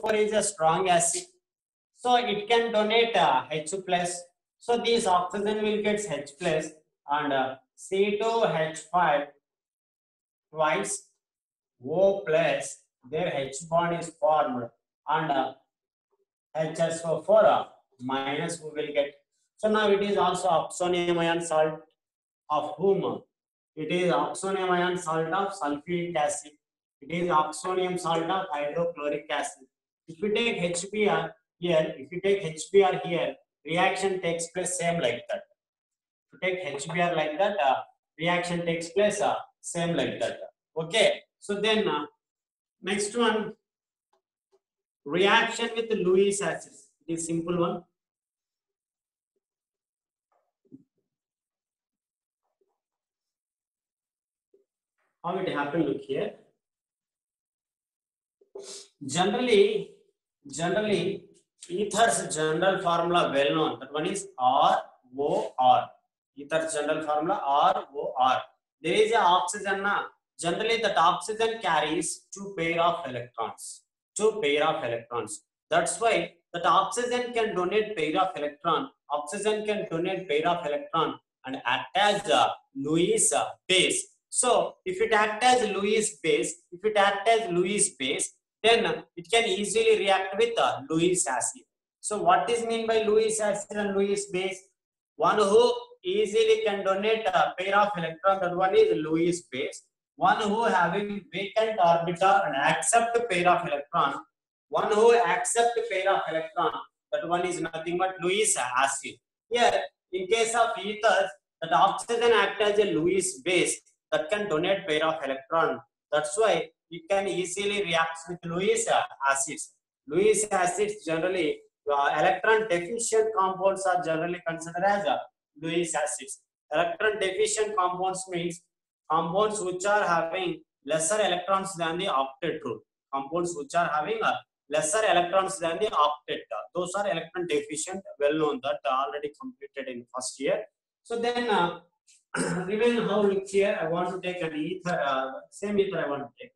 H4 is a strong acid, so it can donate H plus. So this oxygen will get H plus and C2H5 twice O plus, their H bond is formed and HSO4 minus we will get. So now it is also oxonium ion salt of whom? It is oxonium ion salt of sulfuric acid. It is oxonium salt of hydrochloric acid. If you take HBr here, reaction takes place same like that. If you take HBr like that, reaction takes place same like that. Okay. So then next one, reaction with Lewis acid. It is simple one. How it happened? Look here. Generally, ether's general formula well known. That one is ROR. Ether's general formula ROR. There is a oxygen na. Generally, that oxygen carries two pair of electrons. That's why that oxygen can donate pair of electron. Oxygen can donate pair of electron and act as a Lewis base. So, if it acts as Lewis base, then it can easily react with Lewis acid. So, what is mean by Lewis acid and Lewis base? One who easily can donate a pair of electron, that one is Lewis base. One who having vacant orbital and accept a pair of electron. One who accept a pair of electron, that one is nothing but Lewis acid. Here, in case of ethers, that oxygen act as a Lewis base that can donate pair of electron. That's why it can easily react with Lewis acids. Lewis acids generally, electron deficient compounds are generally considered as Lewis acids. Electron deficient compounds means compounds which are having lesser electrons than the octet rule. Compounds which are having lesser electrons than the octet. Those are electron deficient, well known, that already completed in first year. So then even how look here, I want to take an ether, same ether I want to take.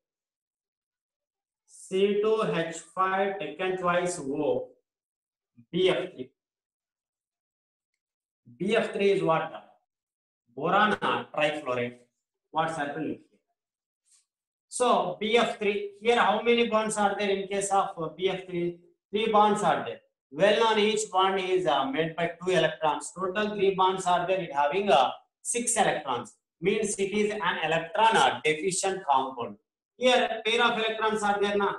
C2H5 taken twice O, BF3. BF3 is what? Boron trifluoride. What's happening here? So BF3, here how many bonds are there in case of BF3? 3 bonds are there. Well known, each bond is made by 2 electrons. Total 3 bonds are there, it having 6 electrons. Means it is an electron deficient compound. Here pair of electrons are there now.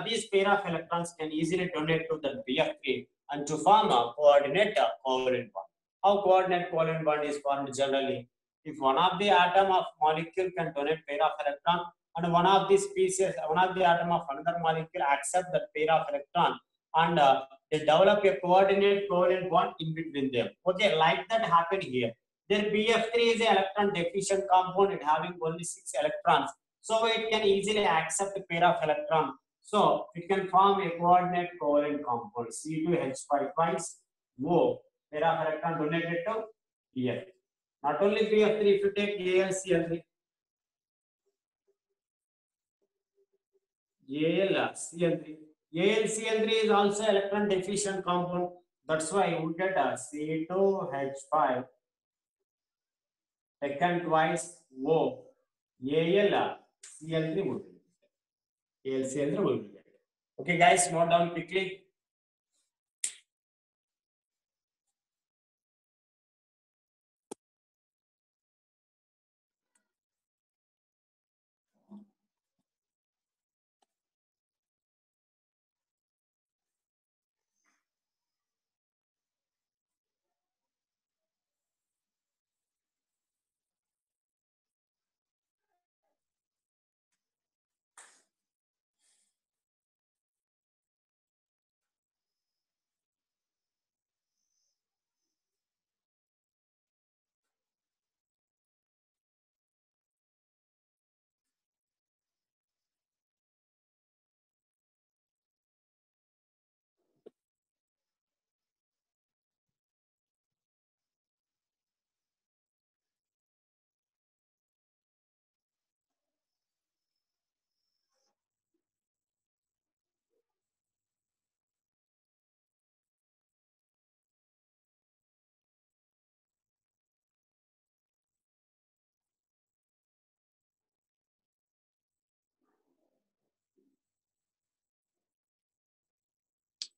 These pair of electrons can easily donate to the BF3 and to form a coordinate covalent bond. How coordinate covalent bond is formed generally? If one of the atom of molecule can donate pair of electron and one of the atom of another molecule accept that pair of electron and they develop a coordinate covalent bond in between them. Okay, like that happened here. Their BF3 is an electron deficient compound, it having only 6 electrons. So it can easily accept a pair of electron. So it can form a coordinate covalent compound C2H5 twice O, pair of electron donated to BF. Not only BF3, if you take AlCl3, AlCl3 is also electron deficient compound. That's why you get a C2H5 taken twice O, AlCl3 would be. AlCl3 will be. Okay, guys, note down quickly.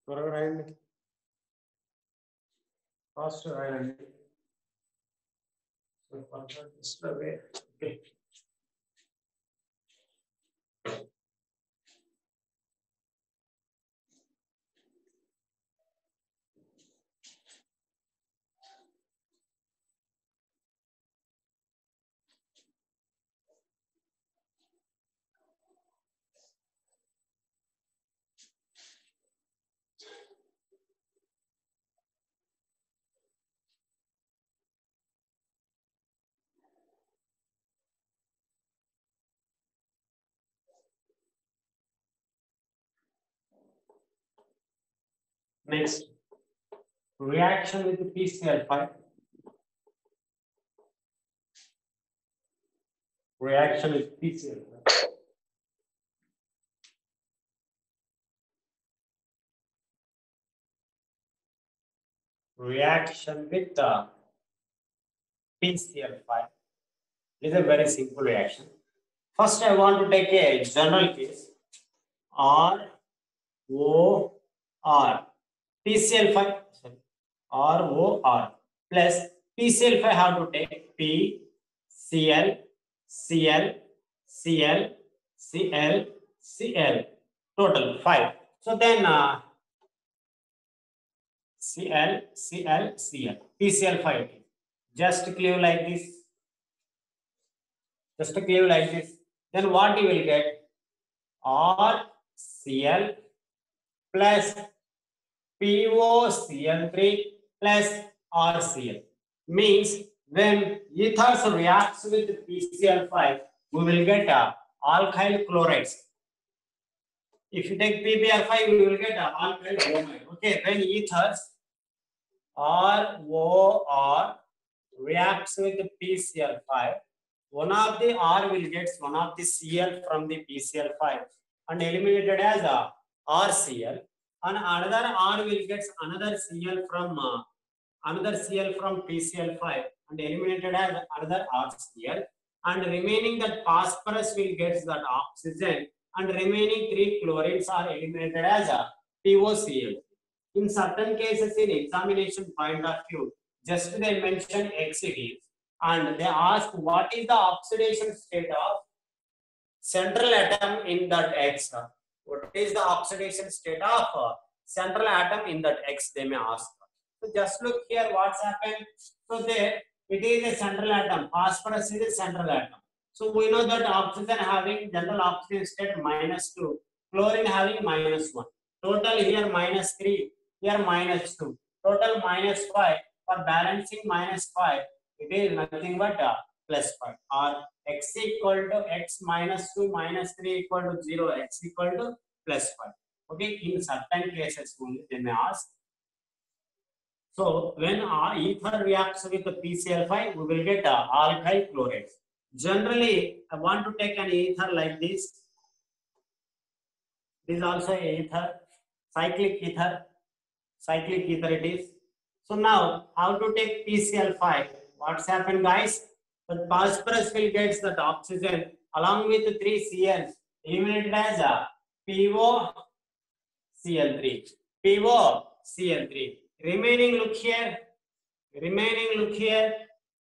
త్వరగా రాయండి, fast రాయండి. So first away. Okay. Next, reaction with PCl5. Reaction with PCl5. Reaction with PCl5 is a very simple reaction. First, I want to take a general case. R O R PCl5, sorry, R O R plus PCl5 have to take P Cl Cl Cl Cl Cl, total 5. So then Cl Cl Cl PCl5, just clear like this, just clear like this. Then what you will get? RCl plus POCl3 plus RCl, means when ethers reacts with PCl5, we will get alkyl chlorides. If you take PBr5, we will get alkyl bromide. Okay, when ethers ROR reacts with PCl5, one of the R will get one of the Cl from the PCl5 and eliminated as a RCl, and another R will get another Cl from PCl5 and eliminated as another RCl, and remaining that phosphorus will get that oxygen, and remaining 3 chlorines are eliminated as a POCl. In certain cases, in examination point of view, just they mention X it is, and they ask what is the oxidation state of central atom in that X. What is the oxidation state of central atom in that X, they may ask. So just look here what's happened. So there it is a central atom, phosphorus is a central atom. So we know that oxygen having general oxygen state -2, chlorine having -1. Total here -3, here -2. Total -5. For balancing -5, it is nothing but +5. Or X equal to X -2 -3 equal to 0. X equal to +5. Okay, in certain cases only they may ask. So when ether reacts with the PCl5, we will get alkyl chlorides. Generally, I want to take an ether like this. This is also ether, cyclic ether. Cyclic ether it is. So now, how to take PCl5? What's happened, guys? The phosphorus will get that oxygen along with the 3 Cls eliminated as a POCl3. POCl3. Remaining, look here. Remaining, look here.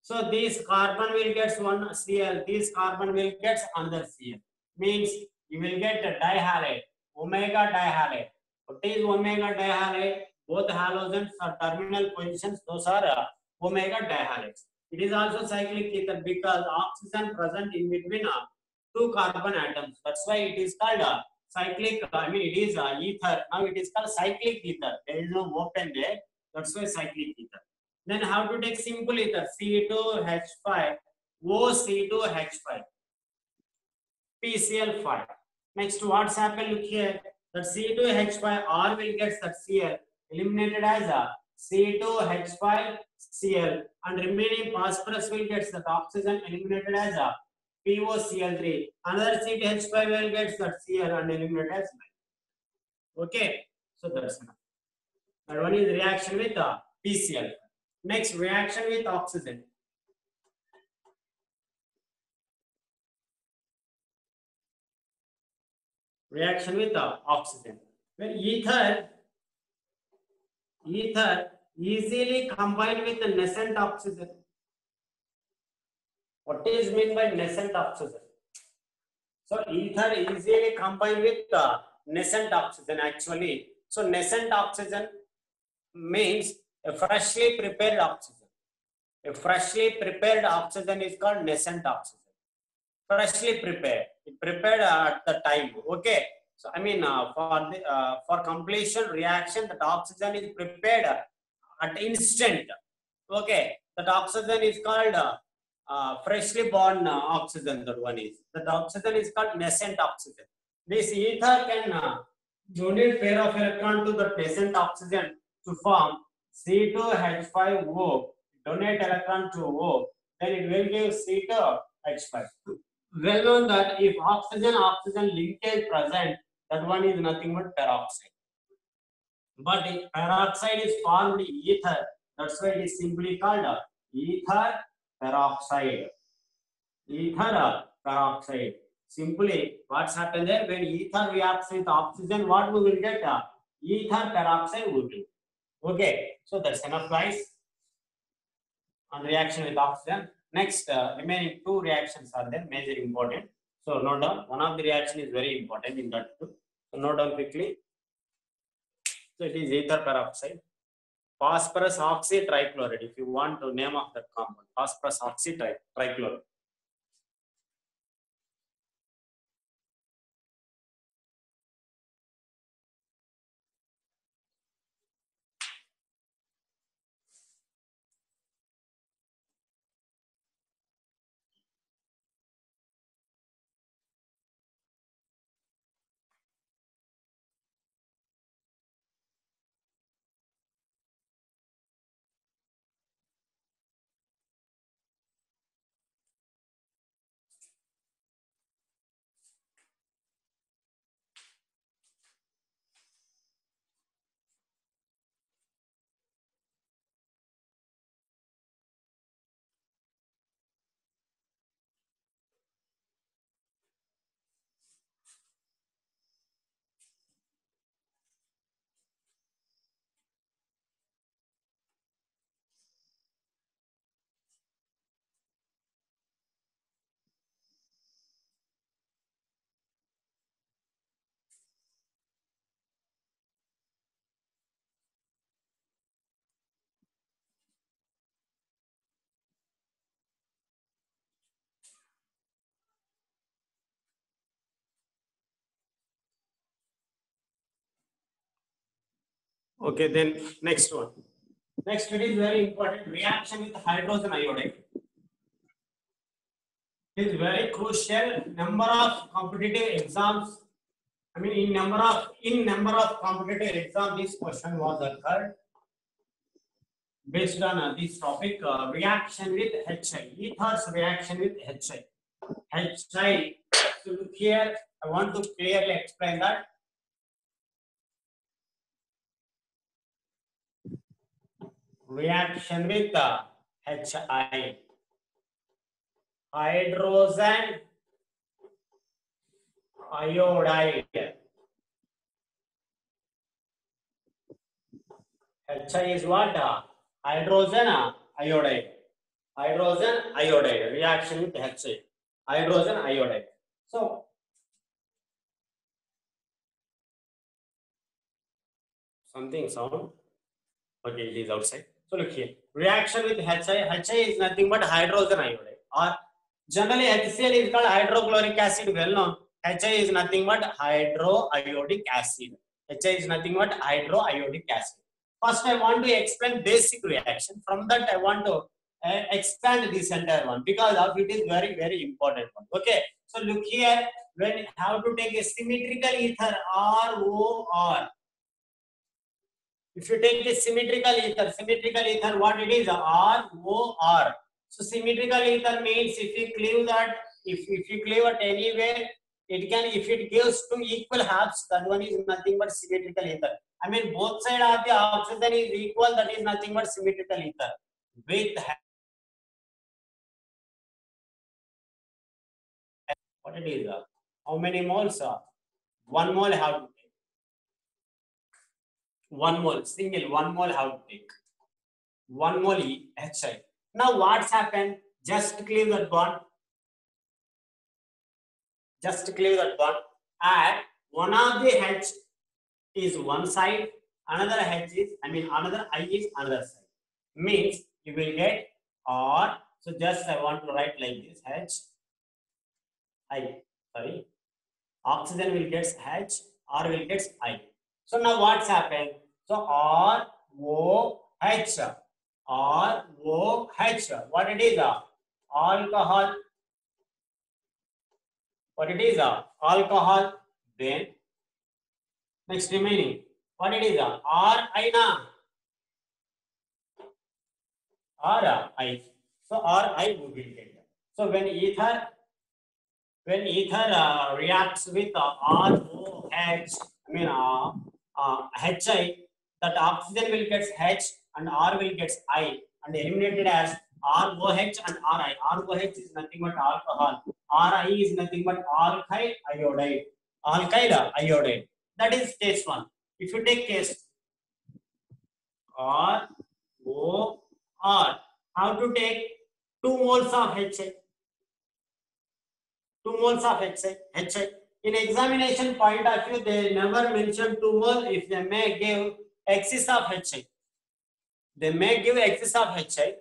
So this carbon will get one Cl. This carbon will get another Cl. Means you will get a dihalide, omega dihalide. What is omega dihalide? Both halogens are terminal positions. Those are omega dihalides. It is also cyclic ether because oxygen present in between 2 carbon atoms. That's why it is called cyclic. I mean, it is ether. Now it is called cyclic ether. There is no open there. That's why cyclic ether. Then how to take simple ether? C2H5, OC2H5, PCl5. Next, what's happened? Look here. That C2H5 R will get that Cl eliminated as a C2H5Cl, and remaining phosphorus will get that oxygen eliminated as a POCl3. Another C2H5 will get that Cl and eliminated as well. Okay, so that's enough. That one is reaction with PCl. Next, reaction with oxygen. Reaction with oxygen. When ether Ether easily combined with the nascent oxygen. What is meant by nascent oxygen? So ether easily combined with nascent oxygen actually. So nascent oxygen means a freshly prepared oxygen. A freshly prepared oxygen is called nascent oxygen. Freshly prepared, prepared at the time. Okay. So I mean for completion reaction, that oxygen is prepared at instant. Okay, that oxygen is called freshly born oxygen. That oxygen is called nascent oxygen. This ether can donate pair of electron to the nascent oxygen to form C2H5O. Donate electron to O, then it will give C2H5. Well known that if oxygen linkage present, that one is nothing but peroxide. But if peroxide is formed in ether, that's why it is simply called ether peroxide. Ether peroxide. Simply, what's happened there? When ether reacts with oxygen, what we will get? Ether peroxide will be. Okay, so that's enough, guys, on reaction with oxygen. Next, remaining two reactions are there, major important. So note down. One of the reaction is very important in that too. So note down quickly. So it is ether peroxide. Phosphorus oxytrichloride. If you want to name of that compound, phosphorus oxytrichloride. Okay, then next one. Next, it is very important reaction with hydrogen iodide. It is very crucial. Number of competitive exams. I mean, in number of competitive exams, this question was occurred based on this topic. Reaction with HI. Ether's reaction with HI. HI. So look here. I want to clearly explain that. Reaction with HI. Hydrogen iodide. HI is what? Hydrogen iodide. Hydrogen iodide. Reaction with HI. Hydrogen iodide. So, something sound. Okay, it is outside. So look here. Reaction with HI. HI is nothing but hydrogen iodide. Or generally HCl is called hydrochloric acid. Well known. HI is nothing but hydroiodic acid. HI is nothing but hydroiodic acid. First, I want to explain basic reaction. From that, I want to expand this entire one because of it is very, very important one. Okay. So look here. When how to take a symmetrical ether ROR. If you take a symmetrical ether, what it is? ROR. So symmetrical ether means if you cleave that, if you cleave it anywhere, it can, if it gives two equal halves, that one is nothing but symmetrical ether. I mean, both sides of the oxygen is equal, that is nothing but symmetrical ether. With what it is? How many moles? 1 mole have to take. 1 mole, single 1 mole have to take. 1 mole HI. Now what's happened? Just cleave that bond. Just cleave that bond. Add one of the H is one side, another H is, another I is another side. Means you will get R. So just I want to write like this H I. Sorry. Oxygen will get H, R will get I. So now what's happened? So R O H. R O H. What it is? Alcohol. What it is? Alcohol. Then next remaining. What it is? R I na. R I. So R I will get. So when ether reacts with ROH, HI, that oxygen will get H and R will get I and eliminated as ROH and RI. ROH is nothing but alcohol. RI is nothing but alkyl iodide. Alkyl iodide. That is case 1. If you take case ROR, how to take 2 moles of HI? 2 moles of HI. In examination point of view, they never mention 2 moles if they may give excess of HI. They may give excess of HI.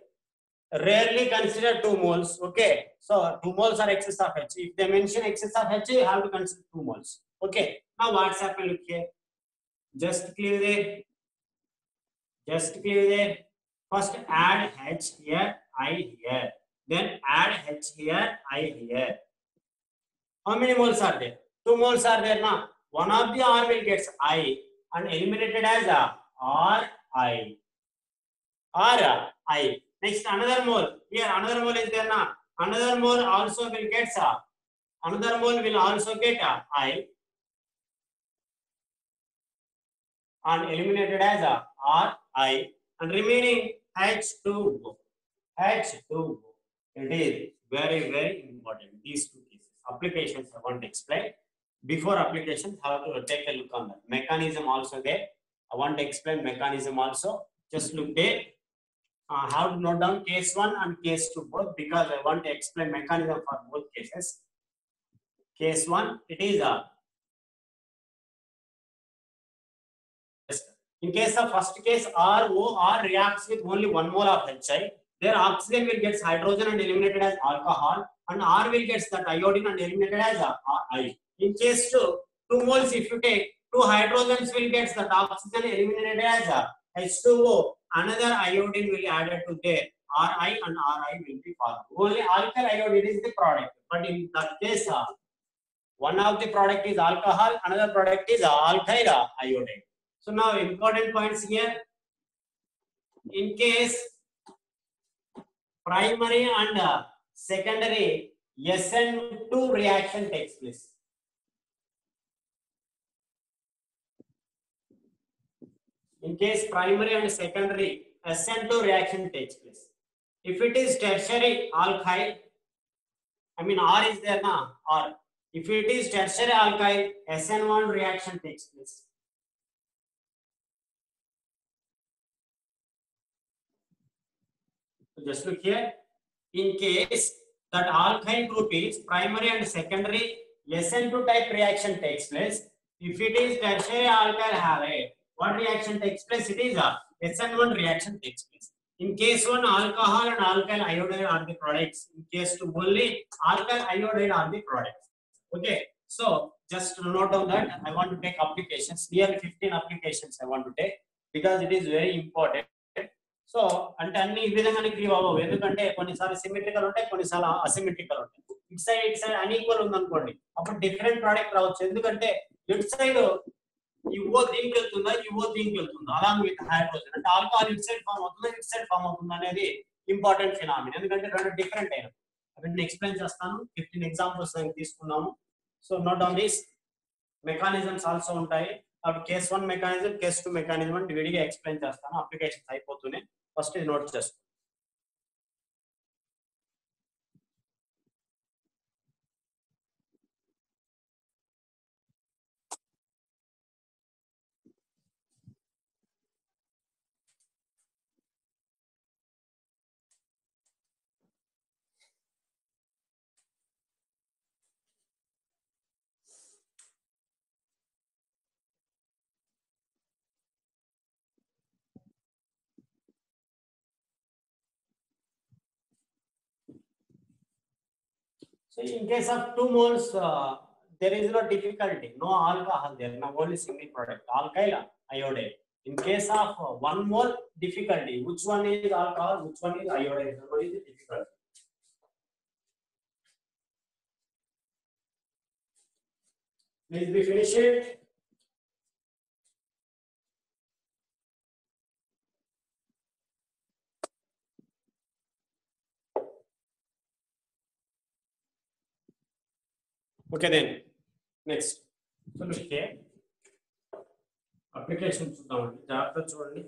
Rarely consider 2 moles. Okay. So 2 moles are excess of HI. If they mention excess of HI, you have to consider 2 moles. Okay. Now what's happened? Look here. Just clear there. Just clear there. First add H here, I here. Then add H here, I here. How many moles are there? 2 moles are there now. One of the R will get I and eliminated as RI. RI. Next another mole. Here another mole is there now. Another mole also will get another mole will also get I and eliminated as RI and remaining H2O. H2O. It is very, very important. These two cases. Applications I want to explain. Before applications, how to take a look on that. Mechanism also there. I want to explain mechanism also. Just look there. How to note down case 1 and case 2 both because I want to explain mechanism for both cases. Case 1, it is in case of first case, ROR reacts with only 1 mole of HI. There oxygen will get hydrogen and eliminated as alcohol and R will get that iodine and eliminated as I. In case 2, 2 moles if you take, 2 hydrogens will get that oxygen eliminated as H2O. Another iodine will be added to there. RI and RI will be formed. Only alkyl iodine is the product. But in that case, one of the product is alcohol, another product is alkyl iodine. So now important points here. In case primary and secondary SN2 reaction takes place. In case primary and secondary SN2 reaction takes place. If it is tertiary alkyl, R is there now, or if it is tertiary alkyl, SN1 reaction takes place. So just look here. In case that alkyl group is primary and secondary SN2 type reaction takes place. If it is tertiary alkyl halide, what reaction takes place? It is a SN1 reaction takes place. In case 1, alcohol and alkyl iodide are the products. In case 2, only alkyl iodide are the products. Okay. So just to note down that I want to take applications. Nearly 15 applications I want to take because it is very important. So అంటే అన్ని ఈ విధంగానే cleave అవ్వవు ఎందుకంటే కొన్నిసార్లు symmetrical ఉంటాయి కొన్నిసార్లు asymmetrical ఉంటాయి ఇటు సైడ్ అన్ఈక్వల్ ఉందనుకోండి అప్పుడు డిఫరెంట్ ప్రోడక్ట్ రావచ్చు ఎందుకంటే ఇటు సైడ్ ఇవో దీనికి వెళ్తుందా ఇవో దీనికి వెళ్తుందా అలాంగ్ విత్ హైడ్రోజన్ అంటే ఆల్కహాల్ ఇటు సైడ్ ఫామ్ అవుతుందా ఇటు సైడ్ ఫామ్ అవుతుందా అనేది ఇంపార్టెంట్ ఫినామినా ఎందుకంటే రెండు డిఫరెంట్ అయిన అవన్నీ ఎక్స్ప్లెయిన్ చేస్తాను 15 ఎగ్జాంపుల్స్ తీసుకున్నాము so note down this mechanisms also ఉంటాయి అప్పుడు కేస్ 1 మెకానిజం కేస్ 2 మెకానిజం అంటే విడిగా ఎక్స్ప్లెయిన్ చేస్తాను అప్లికేషన్స్ అయిపోతూనే ఫస్ట్ ఇది నోట్ చేసుకోండి So in case of 2 moles, there is no difficulty, no alcohol there, no only single product, alkyl iodide. In case of 1 mole, difficulty, which one is alcohol, which one is iodide, what is the difficulty? Please be finished. Okay then, next. So look here. Application చూద్దామండి జాగ్రత్త చూడండి.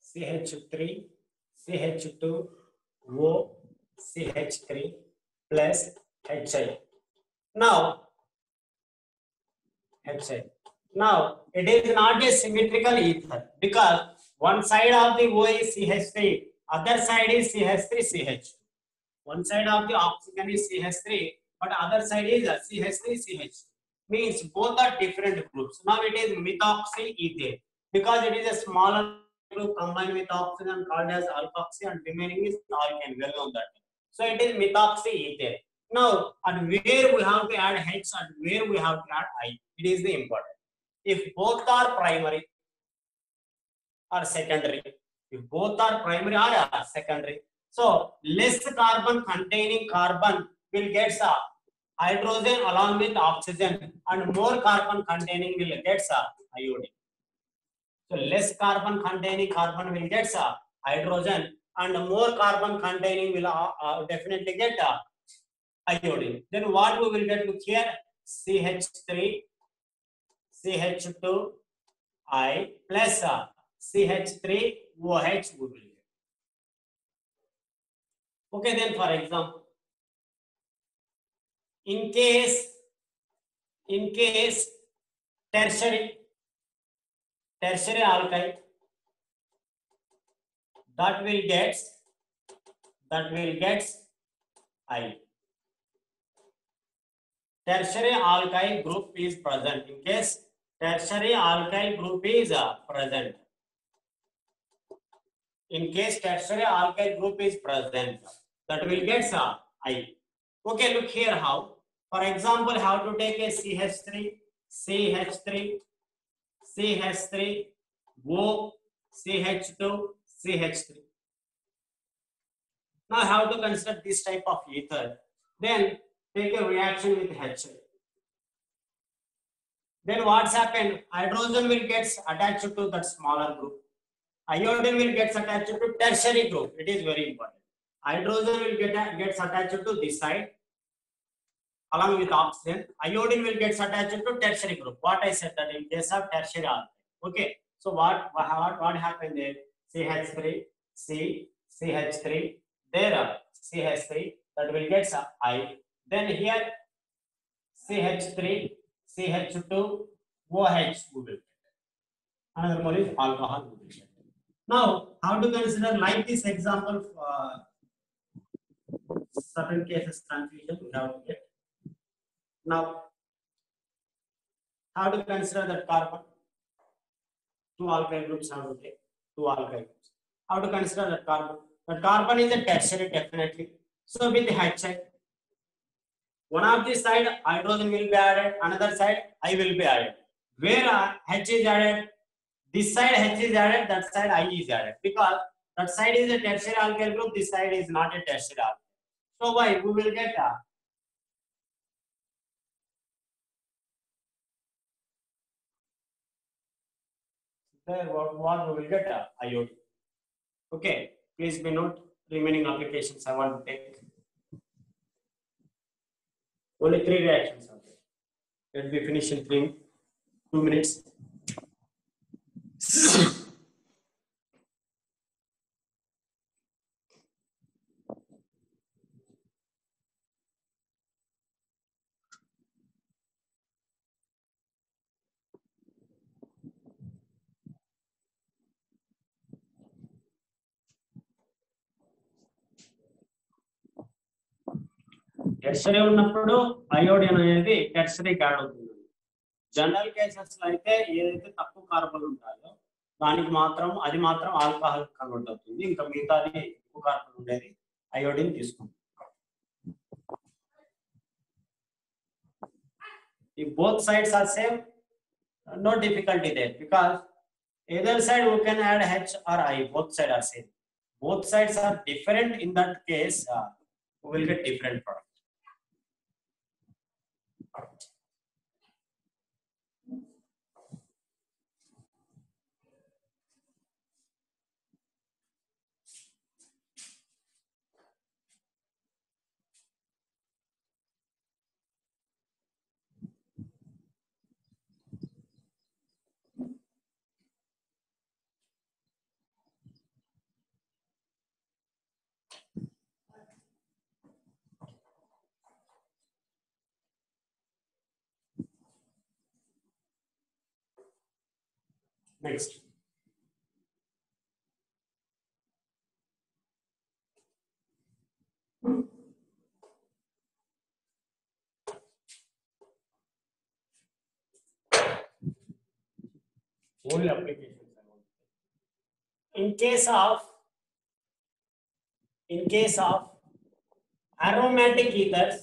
CH3 CH2 O CH3 plus HI. Now HI. Now it is not a symmetrical ether because one side of the O is CH3, other side is CH3 CH. One side of the oxygen is CH3, but other side is CH3 CH. Means both are different groups. Now it is methoxy ethane because it is a smaller group combined with oxygen called as alkoxy and remaining is alkane. Well known that. So it is methoxy ethane. Now at where we have to add H and where we have to add I, it is the important. If both are primary or secondary, if both are primary or secondary, so less carbon containing carbon will get hydrogen along with oxygen and more carbon containing will get iodine. So less carbon containing carbon will get hydrogen and more carbon containing will definitely get iodine. Then what we will get to here? CH3 CH2 I plus CH3 OH we will get. Okay, then for example, in case tertiary alkyl, that will get I. Tertiary alkyl group is present. In case tertiary alkyl group is present. In case tertiary alkyl group is present, that will get I. Okay, look here how. For example, how to take a CH3, O, CH2, CH3. Now, how to consider this type of ether? Then take a reaction with HI. Then what's happened? Hydrogen will get attached to that smaller group. Iodine will get attached to tertiary group. It is very important. Hydrogen will gets attached to this side along with oxygen. Iodine will get attached to tertiary group. What I said that in case of tertiary alkyl. Okay. So what happened there? CH3, CH3. There CH3 that will get I. Then here CH3, CH2, OH we will get. Another one is alcohol we will get. Now, how to consider like this example? Certain cases confusion we have to get. Now, how to consider that carbon? 2 alkyl groups have to take. 2 alkyl groups. How to consider that carbon? The carbon is a tertiary definitely. So with HI, one of the side hydrogen will be added, another side I will be added. Where H is added? This side H is added, that side I is added. Because that side is a tertiary alkyl group, this side is not a tertiary alkyl. So why we will get there what we will get iodine. Okay, please be note remaining applications I want to take. Only 3 reactions are there. Let me finish in 2 minutes. Tertiary ఉన్నప్పుడు iodine అనేది టెర్షరీకి add అవుతుంది. General cases లో అయితే ఏదైతే తక్కువ carbon ఉంటాయో దానికి మాత్రం అది మాత్రం ఆల్కహాల్ కన్వర్ట్ అవుతుంది. ఇంకా మిగతాది ఎక్కువ కార్బన్ ఉండేది అయోడిన్ తీసుకుంటుంది. If both sides are same, no difficulty there, because either side we can add H or I. Both sides are same. Both sides are different. In that case, we will get different product. Next. Only applications I want. In case of aromatic ethers,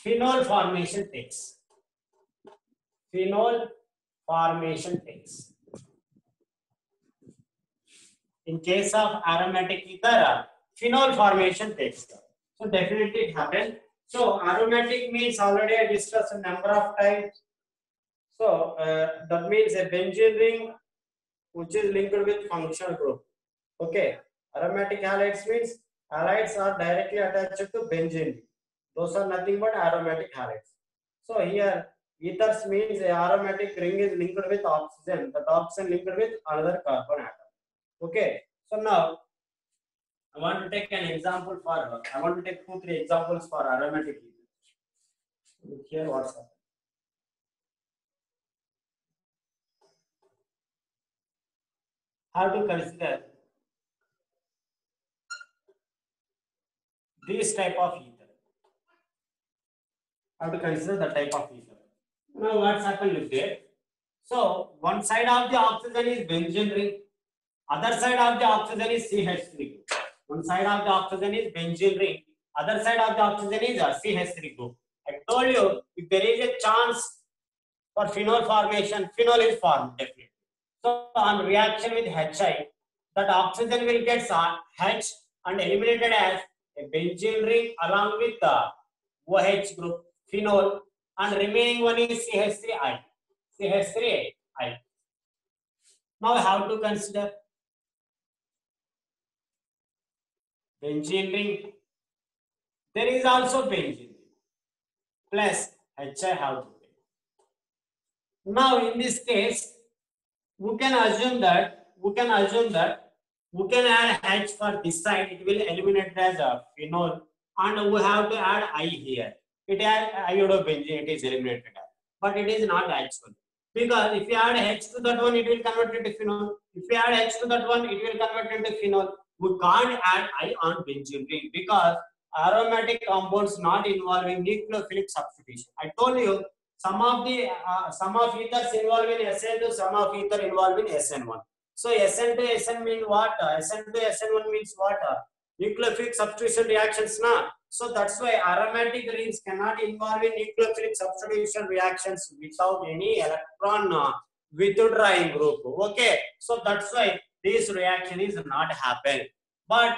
phenol formation takes. In case of aromatic ether, phenol formation takes. So definitely it happens. So aromatic means already I discussed a number of times. So that means a benzene ring which is linked with functional group. Okay, aromatic halides means halides are directly attached to benzene. Those are nothing but aromatic halides. So here ethers means a aromatic ring is linked with oxygen. That oxygen linked with another carbon atom. Okay, so now I want to take an example for. I want to take 2-3 examples for aromatic ethers. Here what's up. How to consider this type of ether. How to consider the type of ether. Now what's happened, look there. So one side of the oxygen is benzene ring, other side of the oxygen is CH3 group. One side of the oxygen is benzene ring, other side of the oxygen is CH3 group. I told you if there is a chance for phenol formation, phenol is formed definitely. So on reaction with HI, that oxygen will get H and eliminated as a benzene ring along with the OH group, phenol, and remaining one is CH3I. Now how to consider benzene ring? There is also benzene ring plus HI have to take. Now in this case, we can assume that we can add H for this side. It will eliminate as a phenol, and we have to add I here. It has iodobenzene. It is eliminated, but it is not actual, because if you add H to that one, it will convert into phenol. If you add H to that one, it will convert into phenol. We can't add I on benzene ring because aromatic compounds not involving nucleophilic substitution. I told you some of ethers involve in SN2, some of ether involve in SN1. So SN to SN mean what? SN to SN1 means what? Nucleophilic substitution reactions, na? So that's why aromatic rings cannot involve in nucleophilic substitution reactions without any electron withdrawing group. Okay, so that's why this reaction is not happen. But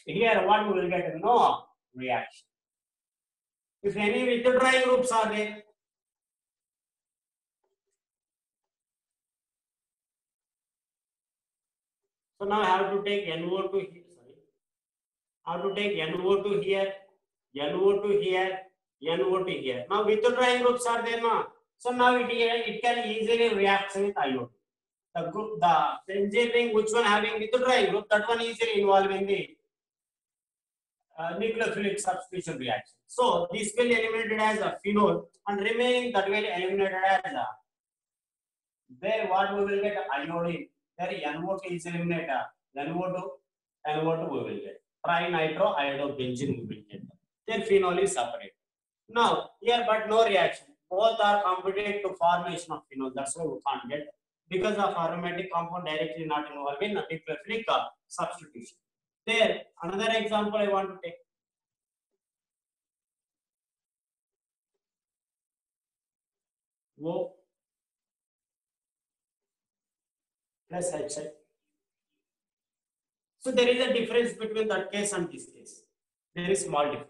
here what we will get? No reaction. If any withdrawing groups are there, so now I have to take NO2 here. Sorry, I have to take NO2 here, NO2 here, NO2 here. Now withdrawing groups are there, no? So now it can easily react with iodine. The benzene ring, which one having withdrawing group, that one easily involving the nucleophilic substitution reaction. So this will eliminated as a phenol, and remaining that will eliminated as a. There what we will get iodine. There NO2 is eliminated. NO2, NO2 we will get. Trinitroiodobenzene we will get. Then phenol is separated. Now, here but no reaction. Both are competent to formation of phenol. That's why we can't get. Because of aromatic compound directly not involved in nucleophilic substitution. There, another example I want to take. O plus HI. So there is a difference between that case and this case. There is small difference.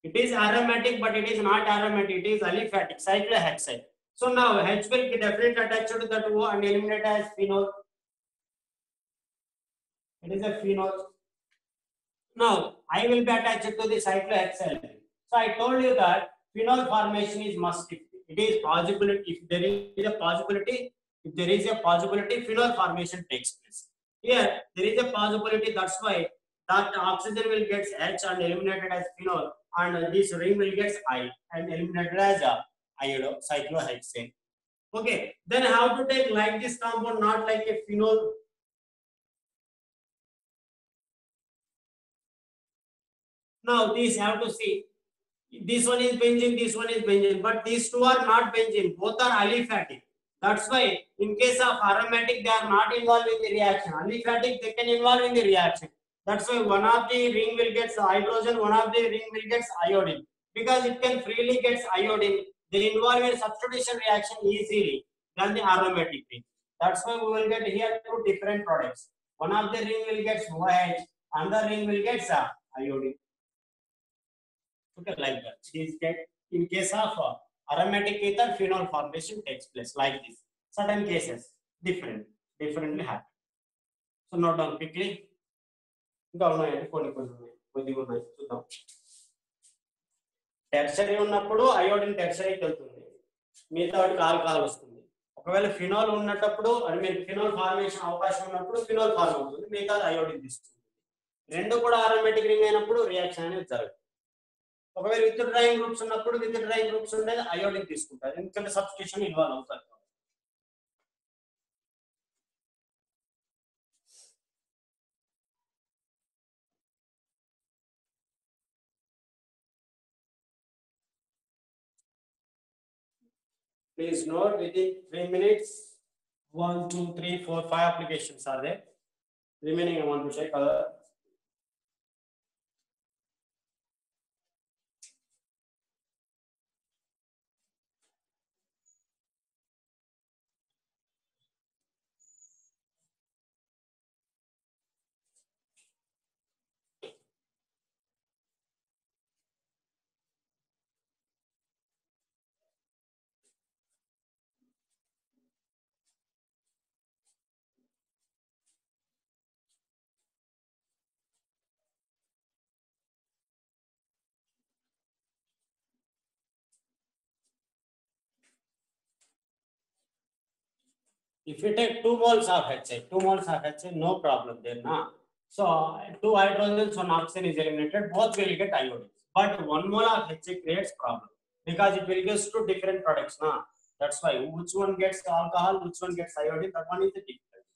It is aromatic, but it is not aromatic. It is aliphatic, cyclohexane. So now H will be definitely attached to that O and eliminate as phenol. It is a phenol. Now I will be attached to the cyclohexane. So I told you that phenol formation is must. It is possible if there is a possibility. If there is a possibility, phenol formation takes place. Here there is a possibility. That's why that oxygen will get H and eliminated as phenol, and this ring will get I and eliminated as iodo cyclohexane. Okay, then how to take like this compound, not like a phenol. Now these have to see. This one is benzene, this one is benzene, but these two are not benzene. Both are aliphatic. That's why, in case of aromatic, they are not involved in the reaction. Aliphatic, they can involve in the reaction. That's why one of the ring will get hydrogen, one of the ring will get iodine. Because it can freely get iodine, they involve in substitution reaction easily than the aromatic ring. That's why we will get here two different products. One of the ring will get OH, another ring will get iodine. Okay, like that. It is get in case of aromatic ether, phenol formation takes place like this. Certain cases differently happen. So note down quickly. Tertiary ఉన్నప్పుడు iodine టెర్షరీకి వెళ్తుంది, మిగతా వాటికి alcohol వస్తుంది. ఒకవేళ phenol ఉన్నప్పుడు అది మీరు phenol formation అవకాశం ఉన్నప్పుడు ఫినాల్ ఫార్మ్ అవుతుంది, మిగతా అయోడిన్ తీసుకుంటుంది. రెండు కూడా అరోమాటిక్ రింగ్ అయినప్పుడు రియాక్షన్ అనేది జరుగుతుంది. ఒకవేళ విత్ డ్రాయింగ్ గ్రూప్స్ ఉన్నప్పుడు విత్ డ్రాయింగ్ గ్రూప్స్ ఉండేది అయోడిన్ తీసుకుంటారు, ఎందుకంటే సబ్స్టిట్యూషన్ ఇన్వాల్వ్ అవుతారు. Please note within 3 minutes 1 2 3 4 5 applications are there. Remaining I want to check other. If you take 2 moles of HA, 2 moles of HA, no problem there, na. So 2 hydrogens, 1 oxygen is eliminated, both will get iodine. But 1 mole of HA creates problem because it will give two different products, na. That's why which one gets alcohol, which one gets iodine, that one is the difference.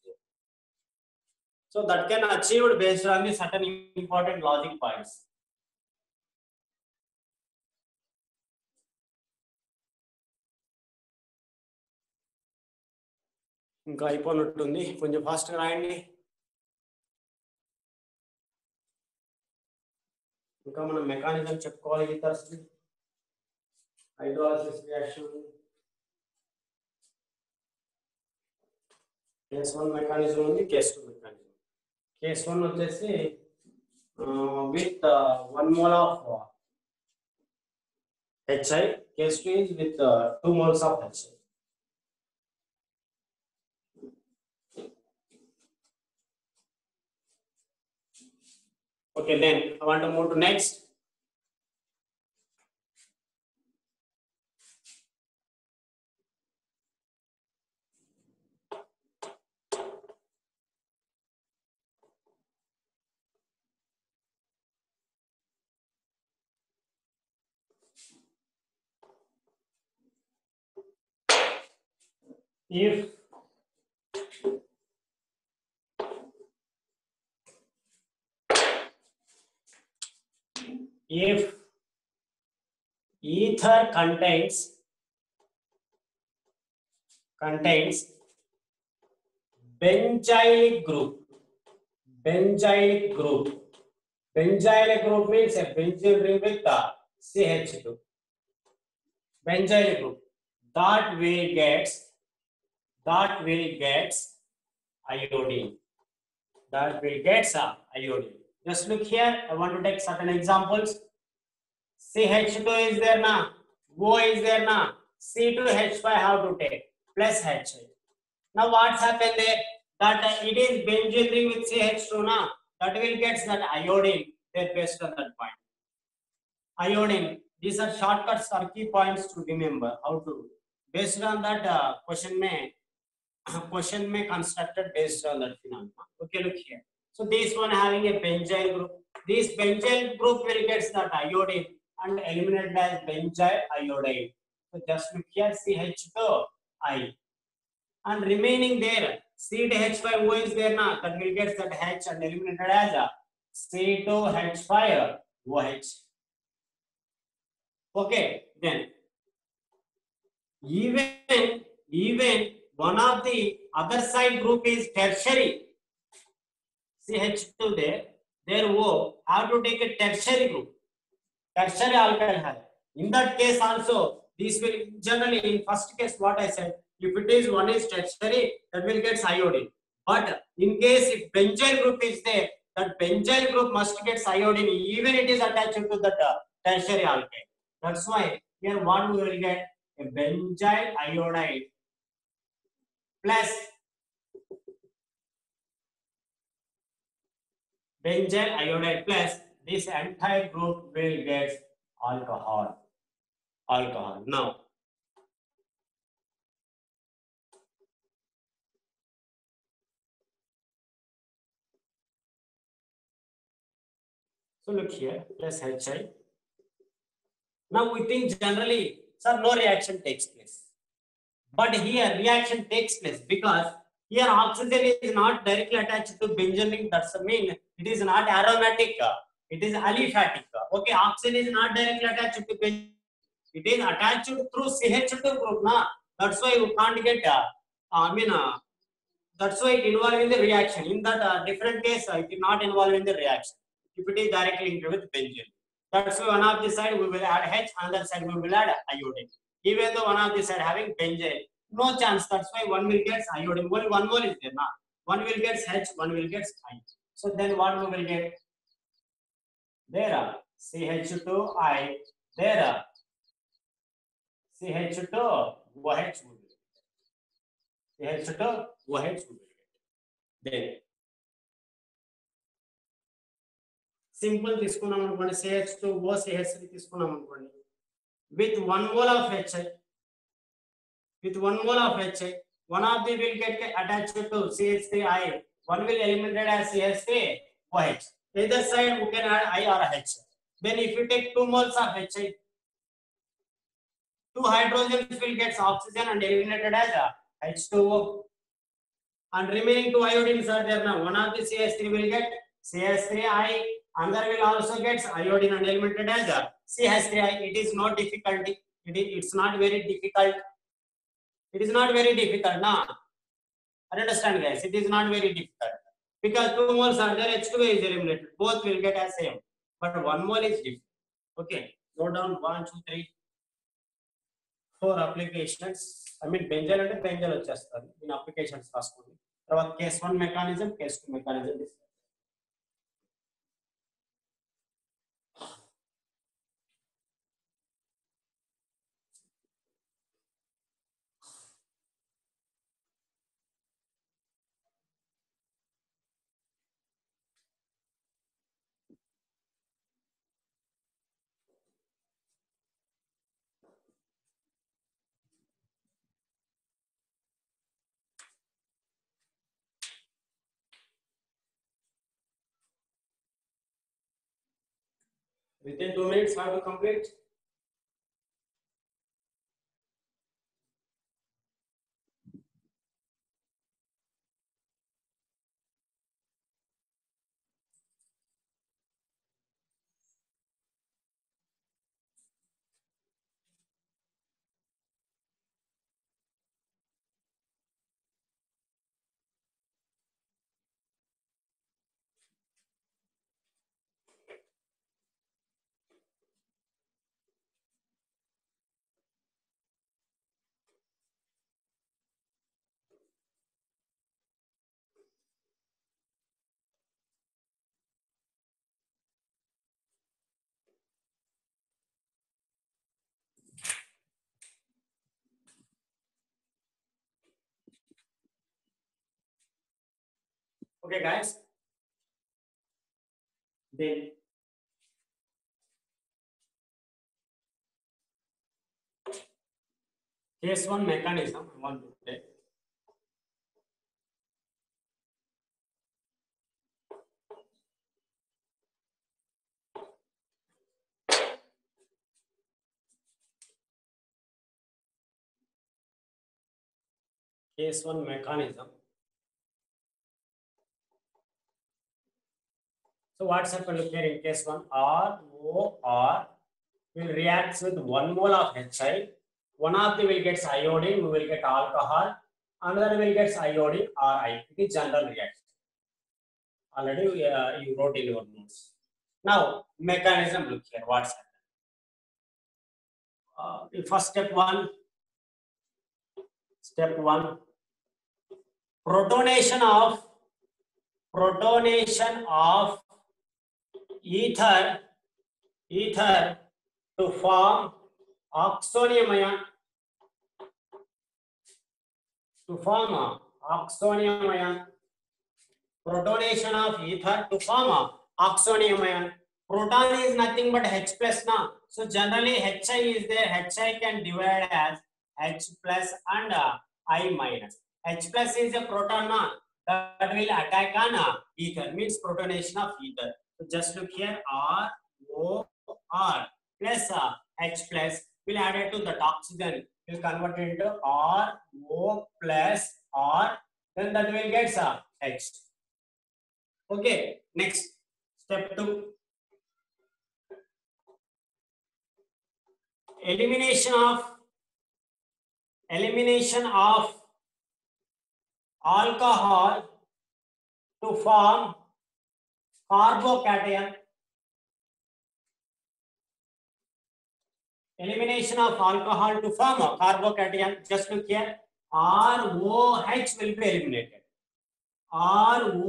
So that can achieved based on the certain important logic points. ఇంకా అయిపోయినట్టుంది, కొంచెం ఫాస్ట్గా రాయండి. ఇంకా మనం mechanism చెప్పుకోవాలి. ఈథర్స్ hydrolysis reaction case 1 mechanism ఉంది, case 2 mechanism. Case 1 వచ్చేసి with 1 mole of HI, case 2 is with 2 moles of HI. Okay, then I want to move to next. If if ether contains benzylic group. Benzylic group. Benzylic group means a benzyl ring with CH2. Benzylic group that will gets iodine. That will get iodine. Just look here. I want to take certain examples. CH2 is there now. O is there now. C2H5 have to take plus H. Now what's happened there? That it is benzyl ring with CH2 now. That will get that iodine there based on that point. Iodine. These are shortcuts or key points to remember how to. Based on that question may constructed based on that phenomenon. Okay, look here. So this one having a benzyl group. This benzyl group will get that iodine and eliminated as benzyl iodide. So just look here CH2I. And remaining there C2H5O is there now. That will get that H and eliminated as a C2H5OH. Okay, then even one of the other side group is tertiary. CH2 there O have to take a tertiary group. Tertiary alkyl halide. In that case also, this will generally in first case what I said, if it is one is tertiary, that will get iodine. But in case if benzyl group is there, that benzyl group must get iodine even it is attached to the tertiary alkyl. That's why here what we will get a benzyl iodide plus benzyl iodide plus this entire group will get alcohol. Now so look here plus HI. Now we think generally, sir, no reaction takes place. But here reaction takes place because here oxygen is not directly attached to benzyl ring. That's mean it is not aromatic. It is aliphatic. Okay, oxygen is not directly attached to benzyl. It is attached through CH2 group. Na? That's why you can't get. That's why it involved in the reaction. In that different case, it is not involved in the reaction. If it is directly linked with benzyl. That's why one of the side we will add H, another side we will add iodine. Even though one of the side having benzyl, no chance. That's why one will get iodine. Only one more is there. Nah. One will get H, one will get I. So then what we will get? There CH2I. There CH2 OH will be. CH2 OH will be. Then simple తీసుకున్నాం అనుకోండి CH2O CH3 తీసుకున్నాం అనుకోండి with 1 mole of HI one of the will get attached to CH3I, one will eliminate as CH3OH. Either side we can add I or H. Then if you take 2 moles of HI, 2 hydrogens will get oxygen and eliminated as H2O, and remaining 2 iodines are there now. One of the CH3 will get CH3I, another will also get iodine and eliminated as CH3I. It is not difficulty. It's not very difficult. It is not very difficult, nah. I understand, guys. It is not very difficult because 2 moles are there. H2O is eliminated. Both will get as same, but 1 mole is different. Okay, go down 1, 2, 3, 4 applications. I mean, benzyl and benzyl వచ్చేస్తారు in applications రాసుకోండి. తర్వాత case 1 mechanism, case 2 mechanism. Within 2 minutes, how to complete? Okay, guys. Then case one mechanism I want to take. Case one mechanism. So what's happened here in case one? ROR will react with 1 mole of HI. One of them will get iodine, we will get alcohol. Another will get iodine RI. It is general reaction. Already you wrote in your notes. Now mechanism, look here. What's happened? First step one. Step one. Protonation of ether to form oxonium ion. Protonation of ether to form oxonium ion. Proton is nothing but H plus now. So generally Hi is there. Hi can divide as H plus and I minus. H plus is a proton now that will attack on ether, means protonation of ether. So just look here, ROR plus H plus will add it to that oxygen, will convert it into RO plus R, then that will get H. Okay, next step 2. Elimination of alcohol to form carbocation. Elimination of alcohol to form a carbocation. Just look here, ROH will be eliminated. ROH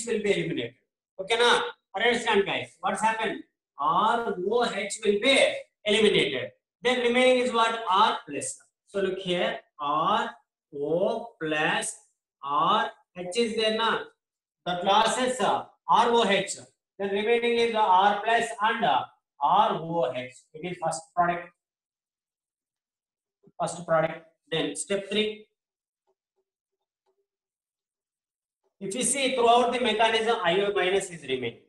will be eliminated. Okay, now understand, guys, what's happened? ROH will be eliminated. Then remaining is what? R plus. So look here, RO plus R, H is there now. The losses ROH. Then remaining is R plus and ROH. It is first product. Then step 3. If you see throughout the mechanism, I minus is remaining.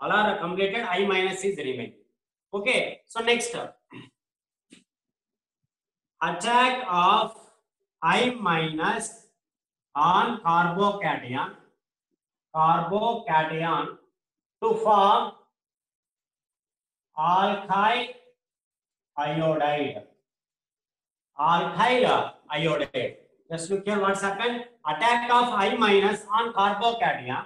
All are completed, I minus is remaining. Okay, so next attack of I minus on carbocation to form alkyl iodide. Just look here, what's happened? Attack of I minus on carbocation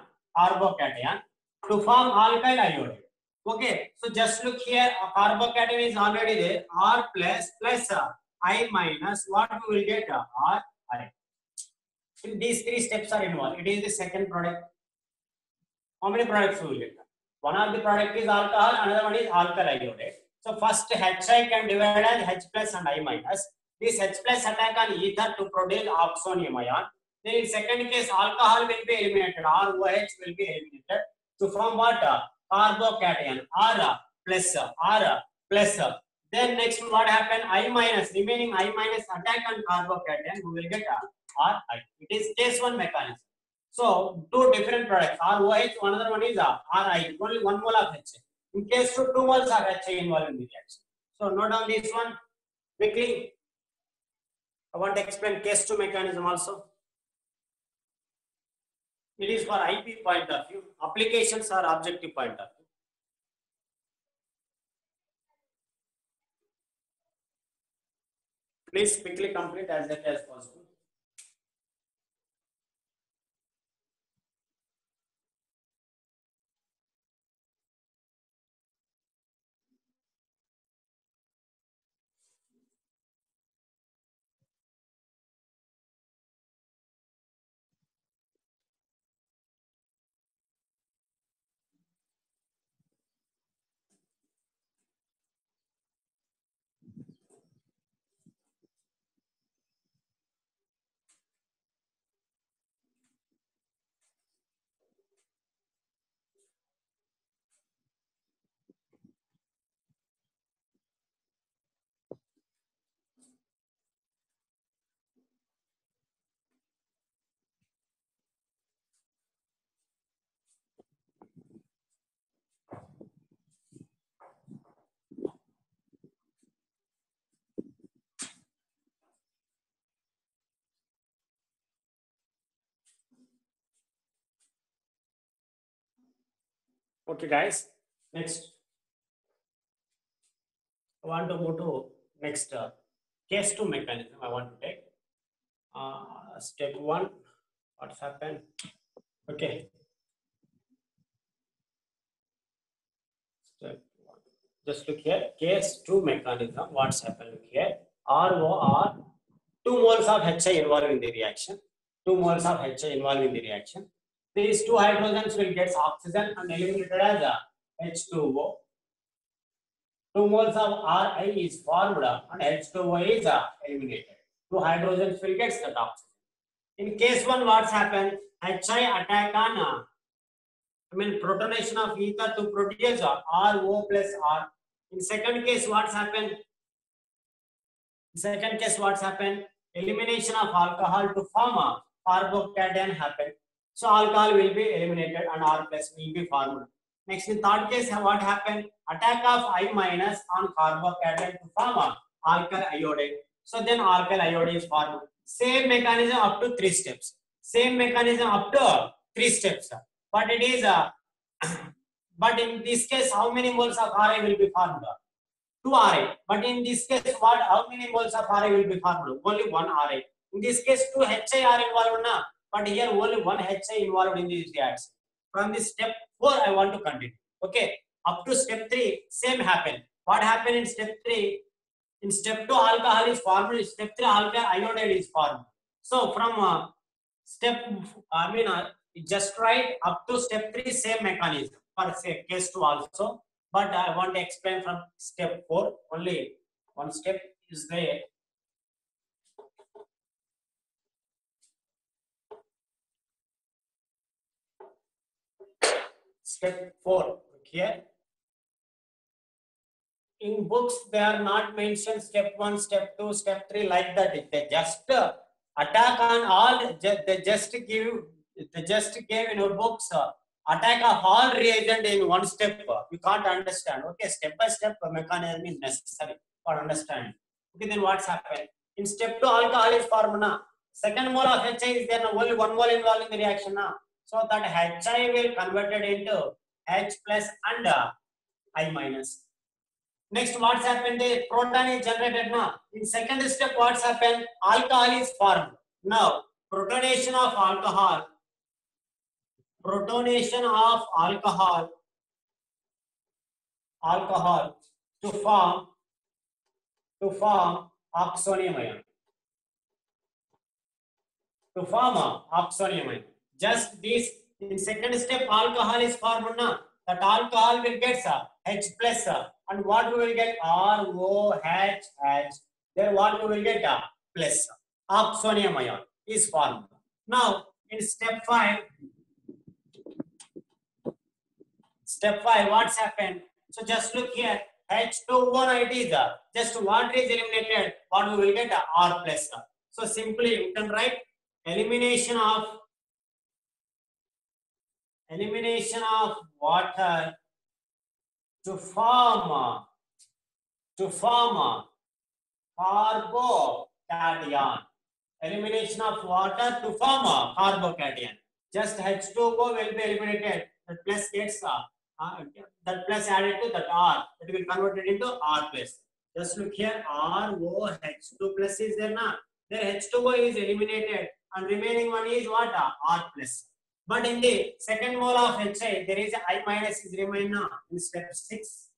to form alkyl iodide. Okay, so just look here, carbocation is already there. R plus I minus, what we will get? R I. These 3 steps are involved. It is the second product. How many products we will get? One of the product is alcohol, another one is alkyl iodide. So first HI can divide as H plus and I minus. This H plus attack on ether to produce oxonium ion. Then in second case, alcohol will be eliminated. ROH will be eliminated to form what? Carbocation. R plus. Then next what happened? I minus, remaining I minus attack on carbocation, we will get RI. It is case 1 mechanism. So 2 different products, ROH, another one is RI. Only 1 mole of H. In case 2 moles of H involved in the reaction. So note down this one quickly. I want to explain case 2 mechanism also. It is for IP point of view. Applications are objective point of view. Please quickly complete as late as possible. Okay, guys. Next, I want to move to next case 2 mechanism. I want to take step 1. What's happened? Okay. Step 1. Just look here. Case 2 mechanism. What's happened? Look here. ROR, 2 moles of HI involved in the reaction. 2 moles of HI involved in the reaction. These 2 hydrogens will get oxygen and eliminated as a H2O. 2 moles of Ri is formed and H2O is eliminated. 2 hydrogens will get that oxygen. In case 1, what's happened? HI attack on protonation of ether to produce RO plus R. In second case, what's happened? In second case, what's happened? Elimination of alcohol to form a carbocation happened. So alcohol will be eliminated and R plus will be formed. Next, in third case, what happened? Attack of I minus on carbocation to form a alkyl iodide. So then alkyl iodide is formed. Same mechanism up to 3 steps. Same mechanism up to 3 steps. But it is but in this case, how many moles of Ra will be formed? 2 Ra. But in this case, how many moles of Ra will be formed? Only 1 Ra. In this case, 2 HI are involved now. But here only 1 HI involved in this reaction. From this step 4, I want to continue. Okay. Up to step 3, same happened. What happened in step 3? In step 2, alcohol is formed. In step 3, alkyl iodide is formed. So from just write up to step 3, same mechanism for say case 2 also. But I want to explain from step 4. Only one step is there. Step 4 here. In books, they are not mentioned step 1, step 2, step 3 like that. They just attack on all. They just gave in your books attack of all reagent in one step. You can't understand. Okay, step by step mechanism is necessary for understanding. Okay, then what's happened? In step 2, alcohol is formed now. Second mole of HI is there now. Only 1 mole involved in the reaction now. So that HI will converted into H plus and I minus. Next, what's happened? The proton is generated now. In second step, what's happened? Alcohol is formed. Now, protonation of alcohol to form oxonium ion. To form oxonium ion. Just this, in second step, alcohol is formed now. That alcohol will get H plus and what we will get? ROH. Then what we will get? Plus. Oxonium ion is formed. Now, in step 5, what's happened? So just look here. H2O it is just water is eliminated. What we will get? R plus. So simply you can write elimination of water to form carbocation. Elimination of water to form a carbocation. Just H2O will be eliminated. That plus gets that plus added to that R. It will convert it into R plus. Just look here. ROH2 plus is there now. There H2O is eliminated and remaining one is what? R plus. But in the second mole of HI, there is I minus is remain now. In step 6.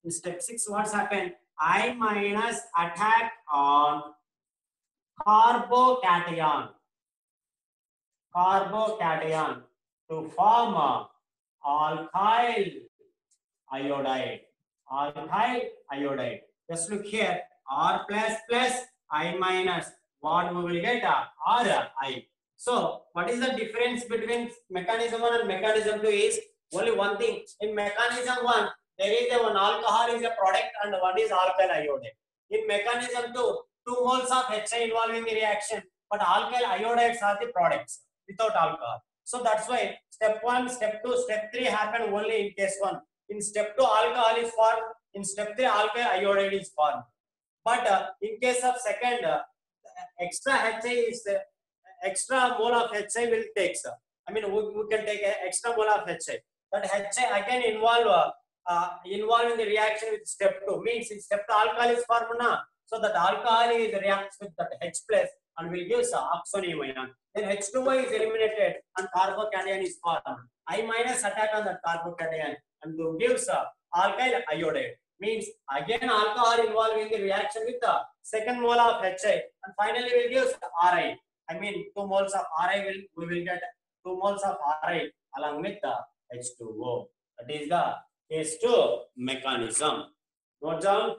In step 6, what's happened? I minus attack on carbocation to form alkyl iodide. Just look here. R plus plus I minus. What we will get? RI. So, what is the difference between mechanism 1 and mechanism 2 is only one thing. In mechanism 1, there is one alcohol is a product and one is alkyl iodide. In mechanism 2, 2 moles of HI involved in the reaction, but alkyl iodides are the products without alcohol. So that's why step 1, step 2, step 3 happen only in case 1. In step 2, alcohol is formed. In step 3, alkyl iodide is formed. But in case of second, extra HI is extra mole of HI will take. We can take extra mole of HI. that HA again involve in the reaction with step 2. Means in step 2 alcohol is formed now. So that alcohol is reacts with that H plus and will give oxonium ion. Then H2O is eliminated and carbocation is formed. I minus attack on that carbocation and to gives alkyl iodide. Means again alcohol involved in the reaction with the second mole of HA and finally will give Ri. I mean 2 moles of Ri we will get 2 moles of Ri along with the H2O. That is the case 2 mechanism. Note down.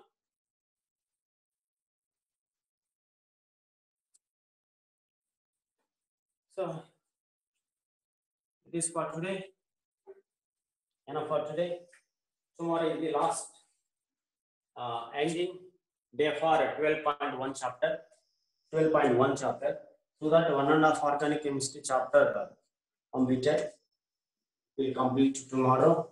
So this for today. Enough for today. Tomorrow is the last ending day for 12.1 chapter. 12.1 chapter. So that 1.5 organic chemistry chapter completed. Will complete tomorrow.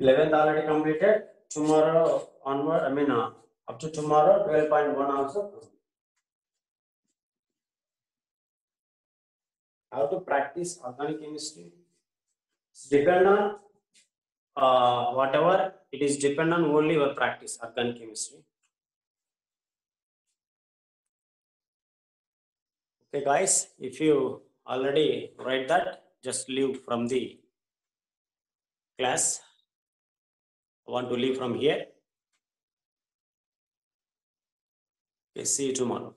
11th already completed. Tomorrow onward, I mean up to tomorrow 12.1 also. How to practice organic chemistry? It's depend on whatever it is, depend on only your practice organic chemistry. Okay guys, if you already write that, just leave from the class. I want to leave from here. Okay, see you tomorrow.